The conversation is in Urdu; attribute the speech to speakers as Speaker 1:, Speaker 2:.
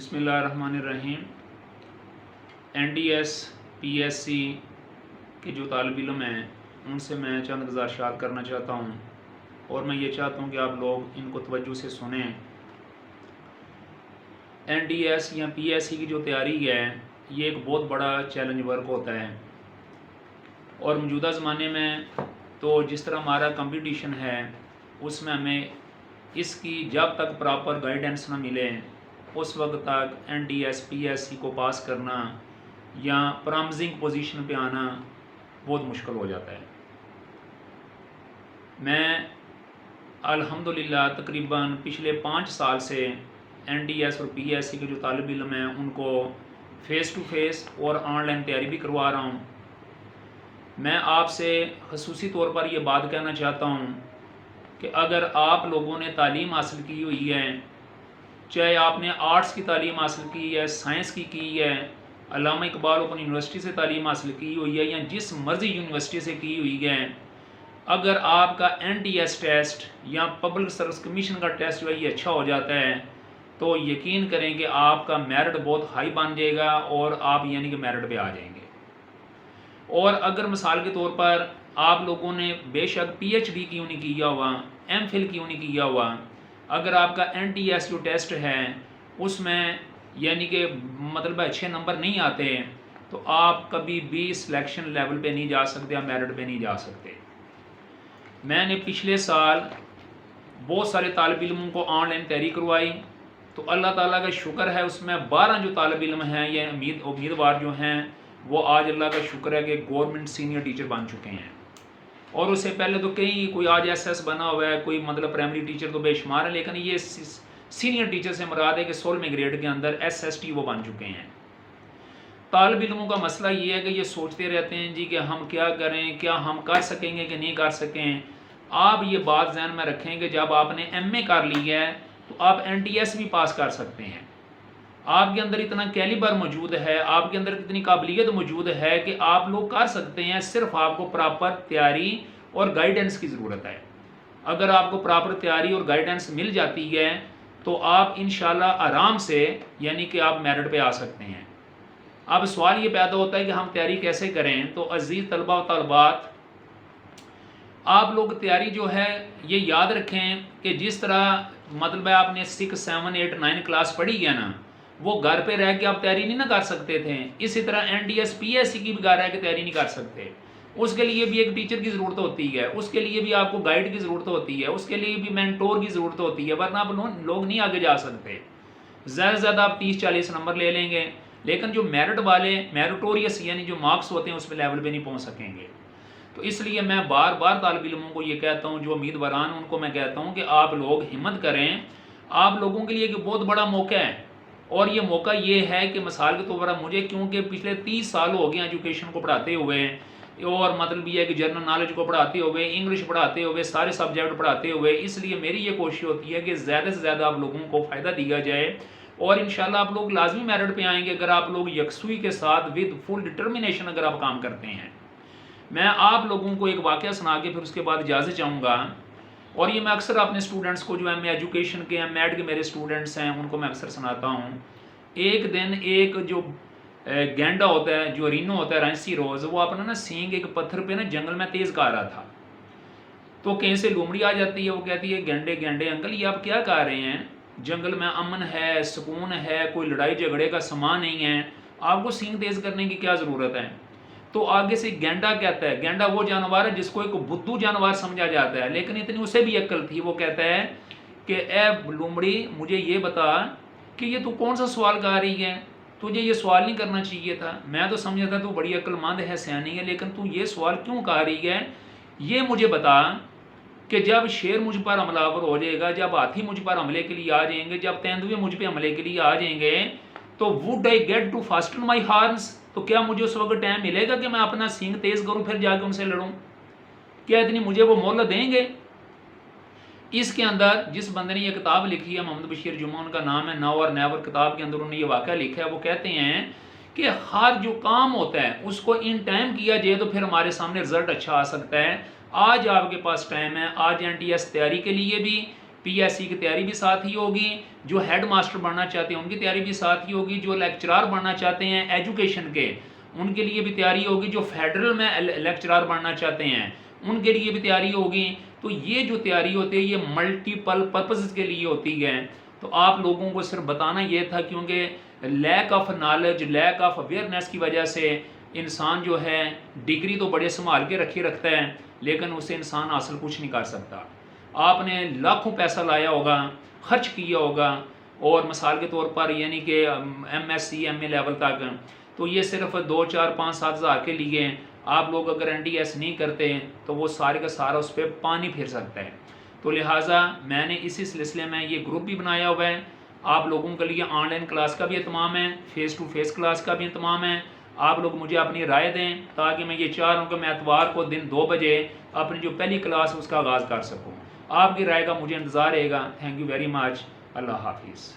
Speaker 1: بسم اللہ الرحمن الرحیم۔ NDS PSC کے جو طالب علم ہیں ان سے میں چند گزارشات کرنا چاہتا ہوں اور میں یہ چاہتا ہوں کہ آپ لوگ ان کو توجہ سے سنیں۔ NDS یا PSC کی جو تیاری ہے یہ ایک بہت بڑا چیلنج ورک ہوتا ہے، اور موجودہ زمانے میں تو جس طرح ہمارا کمپٹیشن ہے اس میں ہمیں اس کی جب تک پراپر گائیڈنس نہ ملے اس وقت تک NDS PSC کو پاس کرنا یا پرامزنگ پوزیشن پہ آنا بہت مشکل ہو جاتا ہے۔ میں الحمدللہ تقریباً پچھلے 5 سال سے NDS اور PSC کے جو طالب علم ہیں ان کو فیس ٹو فیس اور آن لائن تیاری بھی کروا رہا ہوں۔ میں آپ سے خصوصی طور پر یہ بات کہنا چاہتا ہوں کہ اگر آپ لوگوں نے تعلیم حاصل کی ہوئی ہے، چاہے آپ نے آرٹس کی تعلیم حاصل کی ہے، سائنس کی ہے، علامہ اقبال اوپن یونیورسٹی سے تعلیم حاصل کی ہوئی ہے یا جس مرضی یونیورسٹی سے کی ہوئی ہے، اگر آپ کا NDS ٹیسٹ یا پبلک سروس کمیشن کا ٹیسٹ جو ہے یہ اچھا ہو جاتا ہے تو یقین کریں کہ آپ کا میرٹ بہت ہائی بن جائے گا اور آپ یعنی کہ میرٹ پہ آ جائیں گے۔ اور اگر مثال کے طور پر آپ لوگوں نے بے شک PhD کیوں نہیں کیا ہوا، MPhil کیوں نہیں کیا ہوا، اگر آپ کا NDS جو ٹیسٹ ہے اس میں یعنی کہ مطلب اچھے نمبر نہیں آتے تو آپ کبھی بھی سلیکشن لیول پہ نہیں جا سکتے یا میرٹ پہ نہیں جا سکتے۔ میں نے پچھلے سال بہت سارے طالب علموں کو آن لائن تیاری کروائی تو اللہ تعالیٰ کا شکر ہے اس میں 12 جو طالب علم ہیں یا امیدوار جو ہیں وہ آج اللہ کا شکر ہے کہ گورنمنٹ سینئر ٹیچر بن چکے ہیں، اور اس سے پہلے تو کوئی آج SS بنا ہوا ہے، کوئی مطلب پرائمری ٹیچر تو بے شمار ہے، لیکن یہ سینئر ٹیچر سے مراد ہے کہ 16ویں گریڈ کے اندر SST وہ بن چکے ہیں۔ طالب علموں کا مسئلہ یہ ہے کہ یہ سوچتے رہتے ہیں جی کہ ہم کیا کریں، کیا ہم کر سکیں گے کہ نہیں کر سکیں۔ آپ یہ بات ذہن میں رکھیں کہ جب آپ نے MA کر لی ہے تو آپ NDS بھی پاس کر سکتے ہیں۔ آپ کے اندر اتنا کیلیبر موجود ہے، آپ کے اندر اتنی قابلیت موجود ہے کہ آپ لوگ کر سکتے ہیں، صرف آپ کو پراپر تیاری اور گائیڈنس کی ضرورت ہے۔ اگر آپ کو پراپر تیاری اور گائیڈنس مل جاتی ہے تو آپ انشاءاللہ آرام سے یعنی کہ آپ میرٹ پہ آ سکتے ہیں۔ اب سوال یہ پیدا ہوتا ہے کہ ہم تیاری کیسے کریں؟ تو عزیز طلبہ و طالبات، آپ لوگ تیاری جو ہے یہ یاد رکھیں کہ جس طرح مطلب ہے آپ نے 6, 7, 8, 9 کلاس پڑھی ہے نا، وہ گھر پہ رہ کے آپ تیاری نہیں نہ کر سکتے تھے، اسی طرح NDS PSC کی بھی گھر رہ کے تیاری نہیں کر سکتے۔ اس کے لیے بھی ایک ٹیچر کی ضرورت ہوتی ہے، اس کے لیے بھی آپ کو گائیڈ کی ضرورت ہوتی ہے، اس کے لیے بھی مینٹور کی ضرورت ہوتی ہے، ورنہ آپ لوگ نہیں آگے جا سکتے۔ زیادہ سے زیادہ آپ 30-40 نمبر لے لیں گے لیکن جو میرٹ والے میریٹوریس یعنی جو مارکس ہوتے ہیں اس پہ لیول پہ نہیں پہنچ سکیں گے۔ تو اس لیے میں بار بار طالب علموں کو یہ کہتا ہوں، جو امیدواران ان کو میں کہتا ہوں کہ آپ لوگ ہمت کریں، آپ لوگوں کے لیے ایک بہت بڑا موقع ہے، اور یہ موقع یہ ہے کہ مثال کے طور پر مجھے کیونکہ پچھلے 30 سال ہو گئے ایجوکیشن کو پڑھاتے ہوئے، اور مطلب یہ ہے کہ جنرل نالج کو پڑھاتے ہوئے، انگلش پڑھاتے ہوئے، سارے سبجیکٹ پڑھاتے ہوئے، اس لیے میری یہ کوشش ہوتی ہے کہ زیادہ سے زیادہ آپ لوگوں کو فائدہ دیا جائے، اور انشاءاللہ آپ لوگ لازمی میرٹ پہ آئیں گے اگر آپ لوگ یکسوئی کے ساتھ ود فل ڈٹرمنیشن اگر آپ کام کرتے ہیں۔ میں آپ لوگوں کو ایک واقعہ سنا کے پھر اس کے بعد اجازت چاہوں گا، اور یہ میں اکثر اپنے اسٹوڈنٹس کو جو MA ایجوکیشن کے MAD کے میرے اسٹوڈنٹس ہیں ان کو میں اکثر سناتا ہوں۔ ایک دن ایک جو گینڈا ہوتا ہے، جو رینو ہوتا ہے، رائنسی روز، وہ اپنا نا سینگ ایک پتھر پہ نا جنگل میں تیز کر رہا تھا، تو کہیں سے لومڑی آ جاتی ہے، وہ کہتی ہے گینڈے انکل یہ آپ کیا کر رہے ہیں؟ جنگل میں امن ہے، سکون ہے، کوئی لڑائی جھگڑے کا سامان نہیں ہے، آپ کو سینگ تیز کرنے کی کیا ضرورت ہے؟ تو آگے سے گینڈا کہتا ہے، گینڈا وہ جانور ہے جس کو ایک بدھو جانور سمجھا جاتا ہے لیکن اتنی اسے بھی عقل تھی، وہ کہتا ہے کہ اے لومڑی مجھے یہ بتا کہ یہ تو کون سا سوال کر رہی ہے، تجھے یہ سوال نہیں کرنا چاہیے تھا، میں تو سمجھا تھا تو بڑی عقل مند ہے، سیانی ہے، لیکن تو یہ سوال کیوں کر رہی ہے؟ یہ مجھے بتا کہ جب شیر مجھ پر حملہ آور ہو جائے گا، جب ہاتھی مجھ پر حملے کے لیے آ جائیں گے، جب تیندوے مجھ پہ حملے کے لیے آ جائیں گے تو would I get to fasten my horns؟ تو کیا مجھے اس وقت ٹائم ملے گا کہ میں اپنا سینگ تیز کروں پھر جا کے ان سے لڑوں؟ کیا اتنی مجھے وہ مہلت دیں گے؟ اس کے اندر جس بندے نے یہ کتاب لکھی ہے، محمد بشیر جمعہ ان کا نام ہے، ناؤ اور نیور کتاب کے اندر انہوں نے یہ واقعہ لکھا ہے، وہ کہتے ہیں کہ ہر جو کام ہوتا ہے اس کو ان ٹائم کیا جائے تو پھر ہمارے سامنے رزلٹ اچھا آ سکتا ہے۔ آج آپ کے پاس ٹائم ہے، آج NDS تیاری کے لیے بھی پی ایس سی کی تیاری بھی ساتھ ہی ہوگی، جو ہیڈ ماسٹر بننا چاہتے ہیں ان کی تیاری بھی ساتھ ہی ہوگی، جو لیکچرار بننا چاہتے ہیں ایجوکیشن کے ان کے لیے بھی تیاری ہوگی، جو فیڈرل میں لیکچرار بننا چاہتے ہیں ان کے لیے بھی تیاری ہوگی۔ تو یہ جو تیاری ہوتی ہے یہ ملٹیپل پرپز کے لیے ہوتی ہے۔ تو آپ لوگوں کو صرف بتانا یہ تھا، کیونکہ lack of knowledge, lack of awareness کی وجہ سے انسان جو ہے ڈگری تو بڑے سنبھال کے رکھتا ہے لیکن اسے انسان حاصل کچھ نہیں کر سکتا۔ آپ نے لاکھوں پیسہ لایا ہوگا، خرچ کیا ہوگا، اور مثال کے طور پر یعنی کہ ایم ایس سی ایم اے لیول تک، تو یہ صرف 2 4 5 7 ہزار کے لیے آپ لوگ اگر این ڈی ایس نہیں کرتے تو وہ سارے کا سارا اس پہ پانی پھر سکتا ہے۔ تو لہٰذا میں نے اسی سلسلے میں یہ گروپ بھی بنایا ہوا ہے۔ آپ لوگوں کے لیے آن لائن کلاس کا بھی اہتمام ہے، فیس ٹو فیس کلاس کا بھی اہتمام ہے۔ آپ لوگ مجھے اپنی رائے دیں تاکہ میں یہ چاہ رہا ہوں کہ میں اتوار کو دن 2 بجے اپنی جو پہلی کلاس اس کا آغاز کر سکوں۔ آپ کی رائے کا مجھے انتظار رہے گا۔ Thank you very much. اللہ حافظ۔